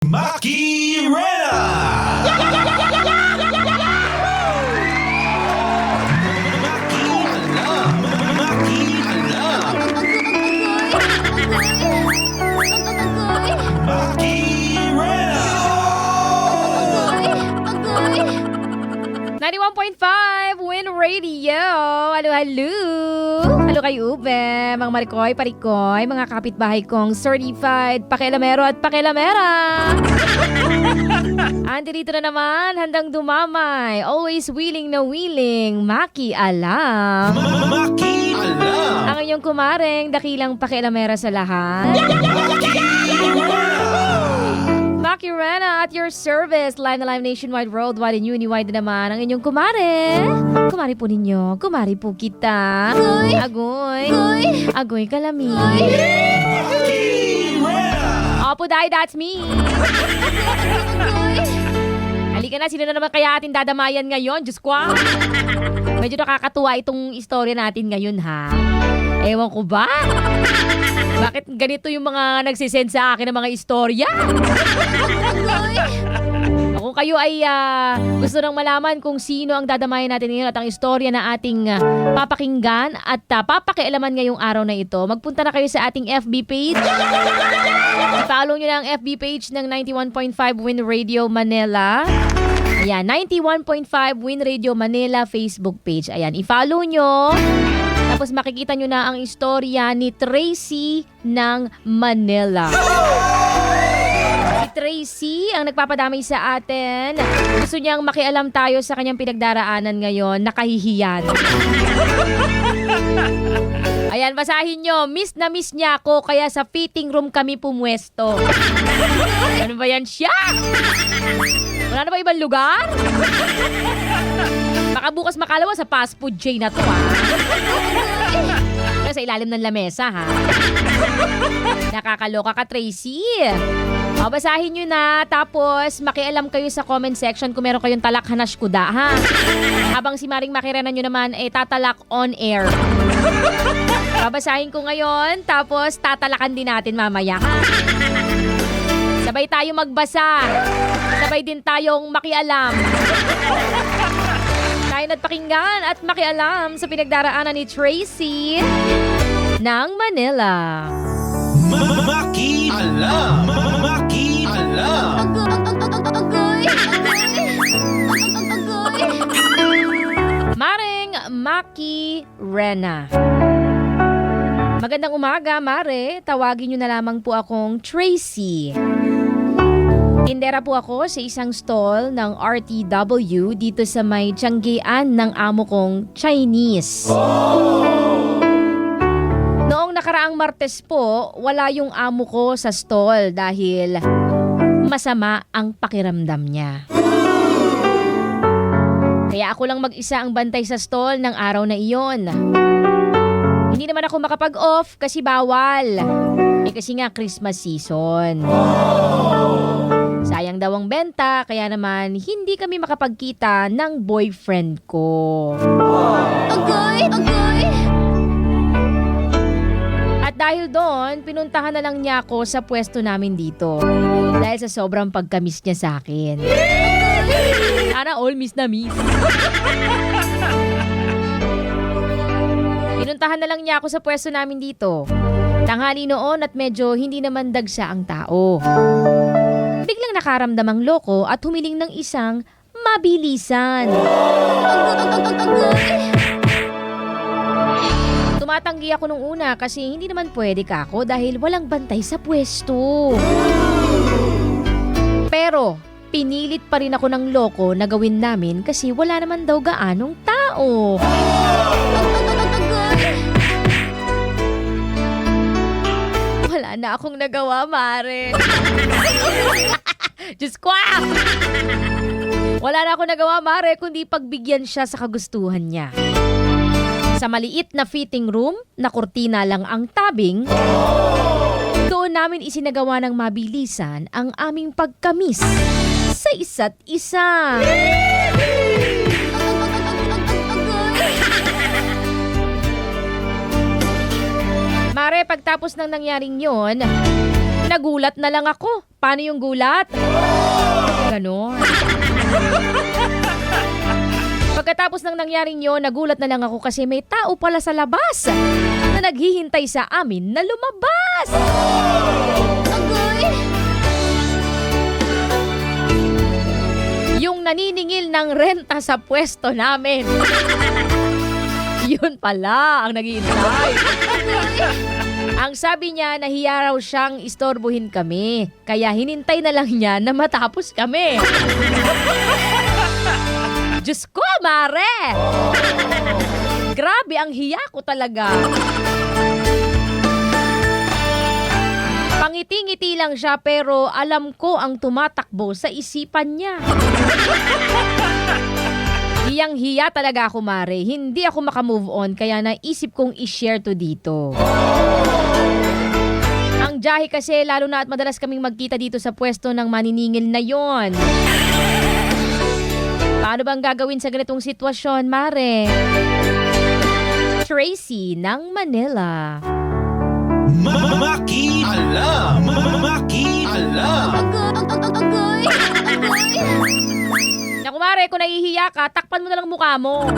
Maki Rena! Maki Alam! Maki Rena! 91.5 Win Radio. Halo, halo. Halo kayo, Ube. Mga marikoy, parikoy, mga kapitbahay kong certified pakialamero at pakialamera. Andi dito na naman, handang dumamay. Always willing na willing. Maki Alam. Maki Alam! Ang inyong kumareng, dakilang pakialamera sa lahat. Maki Rena at your service. Live na live nationwide, worldwide, and uniwide na naman ang inyong kumare. Kumari po ninyo. Kumari po kita. Agoy. Agoy kalami. Maki Rena! Opo, dahil that's me. Halika na, sino na naman kaya atin dadamayan ngayon? Diyos ko. Medyo nakakatuwa itong istorya natin ngayon, ha? Ewan ko ba? Bakit ganito yung mga nagsisend sa akin ng mga istorya? Kung kayo ay gusto nang malaman kung sino ang dadamayan natin ngayon at ang istorya na ating papakinggan at papakialaman ngayong araw na ito, magpunta na kayo sa ating FB page. I-follow nyo na ang FB page ng 91.5 Win Radio Manila. Ayan, 91.5 Win Radio Manila Facebook page. Ayan, i-follow nyo. Tapos makikita nyo na ang istorya ni Tracy ng Manila. Si Tracy ang nagpapadamay sa atin. Gusto niyang makialam tayo sa kanyang pinagdaraanan ngayon. Nakahihiyan. Ayan, basahin nyo. Miss na miss niya ako kaya sa fitting room kami pumwesto. Ano ba yan siya? Wala na ba ibang lugar? Baka bukas makalawa sa fast food chain na to, ha? Sa ilalim ng lamesa, ha? Nakakaloka ka, Tracy. O, basahin nyo na. Tapos, makialam kayo sa comment section kung meron kayong talak hanash kuda, ha? Habang si Maring Makirena nyo naman, tatalak on air. Babasahin ko ngayon. Tapos, tatalakan din natin mamaya, ha? Sabay tayo magbasa. Sabay din tayong makialam. Tayo nagpakinggan at makialam sa pinagdaraanan ni Tracy ng Manila. Maki Alam! Maki Alam! Maring Maki Rena. Magandang umaga, Mare. Tawagin niyo na lamang po akong Tracy. Tindera po ako sa isang stall ng RTW dito sa may tiyanggian ng amo kong Chinese. Noong nakaraang Martes po, wala yung amo ko sa stall dahil masama ang pakiramdam niya. Kaya ako lang mag-isa ang bantay sa stall ng araw na iyon. Hindi naman ako makapag-off kasi bawal. Kasi nga Christmas season. Sayang daw ang benta, kaya naman hindi kami makapagkita ng boyfriend ko. Agoy! At dahil doon, pinuntahan na lang niya ako sa pwesto namin dito. Dahil sa sobrang pagkamis niya sa akin. Sana all miss na miss. Pinuntahan na lang niya ako sa pwesto namin dito. Tanghali noon at medyo hindi naman dagsa ang tao. Biglang nakaramdam ang loko at humiling ng isang mabilisan. Tumatanggi ako nung una kasi hindi naman pwede ka ako dahil walang bantay sa pwesto. Pero pinilit pa rin ako ng loko na gawin namin kasi wala naman daw gaanong tao. Wala na akong nagawa, Mare. Diyos ko! Wala na akong nagawa, Mare, kundi pagbigyan siya sa kagustuhan niya. Sa maliit na fitting room, na kurtina lang ang tabing, doon namin isinagawa ng mabilisan ang aming pagkamis sa isa't isa. Mare, pagtapos ng nangyaring yon, nagulat na lang ako. Paano yung gulat? Ganon. Pagkatapos ng nangyaring yun, nagulat na lang ako kasi may tao pala sa labas na naghihintay sa amin na lumabas. Agoy! Yung naniningil ng renta sa pwesto namin. Yun pala ang naghihintay. Ang sabi niya, nahiya raw siyang istorbohin kami. Kaya hinintay na lang niya na matapos kami. Diyos ko, mare! Grabe, ang hiya ko talaga. Pangiti-ngiti lang siya pero alam ko ang tumatakbo sa isipan niya. Hiyang-hiya talaga ako, mare. Hindi ako makamove on kaya naisip kong i-share to dito. Ang jahe kasi lalo na at madalas kaming magkita dito sa pwesto ng maniningil na yon. Paano bang gagawin sa ganitong sitwasyon, mare? Tracy ng Manila. Maki alam. Maki alam. Agoy! Naku, mare, kung nahihiya ka, takpan mo na lang mukha mo.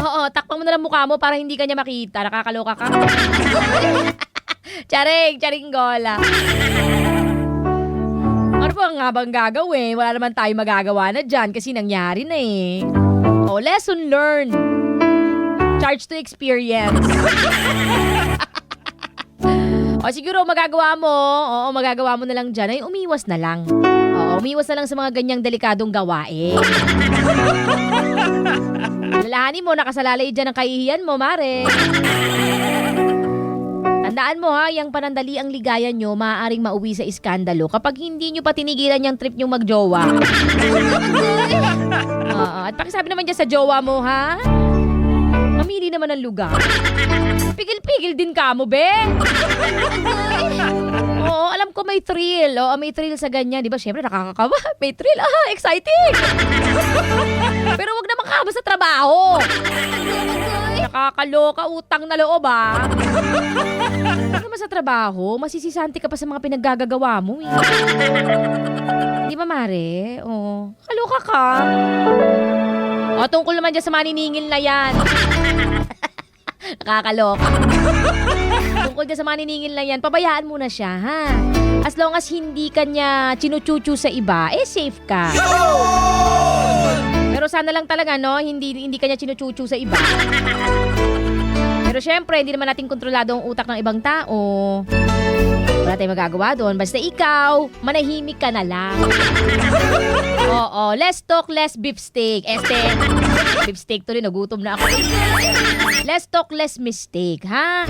Oo, takpan mo na lang mukha mo para hindi ka niya makita. Nakakaloka ka. Charing gola. Ano ba nga bang gagawin? Wala naman tayo magagawa na dyan kasi nangyari na eh. Oh, lesson learned. Charge to experience. O siguro magagawa mo na lang dyan ay umiwas na lang. Oo, umiwas na lang sa mga ganyang delikadong gawain. Lalahanin mo, nakasalalay dyan ang kahihiyan mo, mare. Tandaan mo ha, yung panandali ang ligaya nyo, maaaring mauwi sa iskandalo kapag hindi nyo pa tinigilan yung trip nyo magjowa. At pakisabi naman dyan sa jowa mo ha, mamili naman ng lugar. Pigil-pigil din ka mo, be. Oo, alam ko may thrill. Oo, may thrill sa ganyan. Di ba? Siyempre, nakakakawa. May thrill. Exciting. Pero wag naman kama sa trabaho. Nakakaloka, utang na loob Ano naman sa trabaho, masisisanti ka pa sa mga pinaggagawa mo eh. Di ba, mare? Oo. Kaloka ka. O, tungkol naman dyan sa maniningil na yan. Nakakaloka. Tungkol dyan sa maniningil na yan, pabayaan mo na siya, ha? As long as hindi ka niya chinuchuchu sa iba, safe ka. Pero sana lang talaga, no? Hindi ka niya chinuchuchu sa iba. Pero syempre, hindi naman natin kontrolado ang utak ng ibang tao. Wala tayong magagawa doon. Basta ikaw, manahimik ka na lang. Oo, less talk, less beef steak. Beef steak to rin, nagutom na ako. Less talk, less mistake, ha?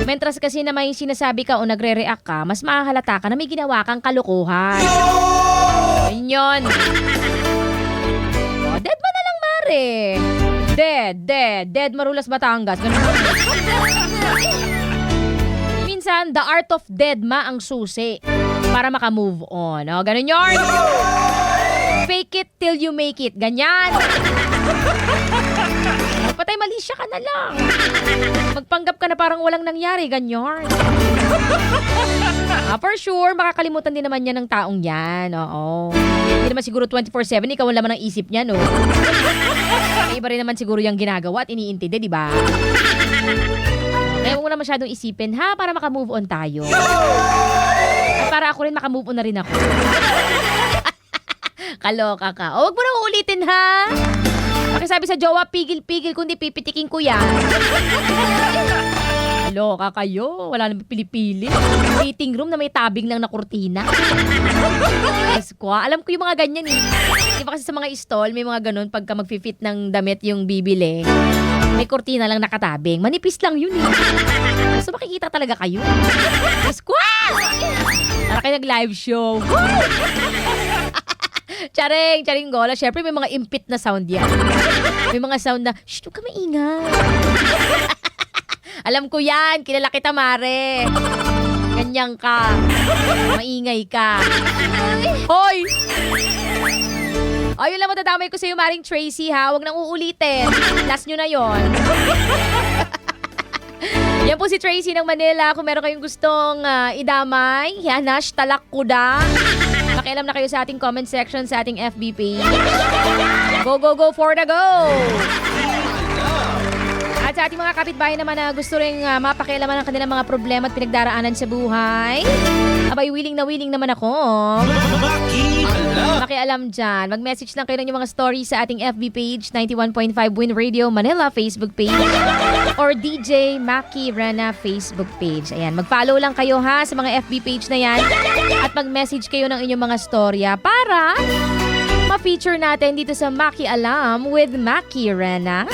Mentras kasi na may sinasabi ka o nagre-react ka, mas makahalata ka na may ginawa kang kalukuhan. Ayun. O, dead ba na lang, mare? Dead Marulas, Batangas. Ganun. Minsan, the art of dead ma ang susi para maka-move on. O, ganun yun. Fake it till you make it. Ganyan. Magpatay malisya ka na lang. Magpanggap ka na parang walang nangyari. Ganyan. For sure, makakalimutan din naman yan ng taong yan. Oo. Hindi naman siguro 24/7. Ikaw ang laman ng isip niya, no? Iba rin naman siguro yung ginagawa at iniintindi, di ba? Kaya huwag mo na masyadong isipin, ha? Para makamove on tayo. At para ako rin makamove on na rin ako. Kaloka ka. O, huwag mo na uulitin, ha? Pakisabi sa jowa, pigil-pigil, kundi pipitikin ko yan. Loka kayo. Wala nang pili-pili. Meeting room na may tabing lang na kurtina. Yes ko. Alam ko yung mga ganyan eh. Di ba kasi sa mga stall, may mga ganun pagka mag-fit ng damit yung bibili. May kurtina lang nakatabing. Manipis lang yun eh. So makikita talaga kayo. Yes ko. Para kayo nag-live show. Charing gola. Siyempre may mga impit na sound yan. May mga sound na, shh, huwag ka maingay. Alam ko yan. Kilala kita, mare. Ganyan ka. Maingay ka. Hoy! Ayun lang matadamay ko sa'yo, Maring Tracy, ha? Huwag nang uulitin. Last nyo na yon. Yan po si Tracy ng Manila. Kung meron kayong gustong idamay, hanash talak kuda. Pakialam na kayo sa ating comment section sa ating FB page. Go, go, go for the go! At sa ating mga kapitbahay naman na gusto rin mapakialaman ang kanilang mga problema at pinagdaraanan sa buhay, abay, willing na willing naman ako. Makialam dyan. Mag-message lang kayo ng inyong mga stories sa ating FB page, 91.5 Win Radio Manila Facebook page, or DJ Maki Rana Facebook page. Ayan, mag-follow lang kayo ha sa mga FB page na yan at mag-message kayo ng inyong mga storya para ma-feature natin dito sa Maki Alam with Maki Rana.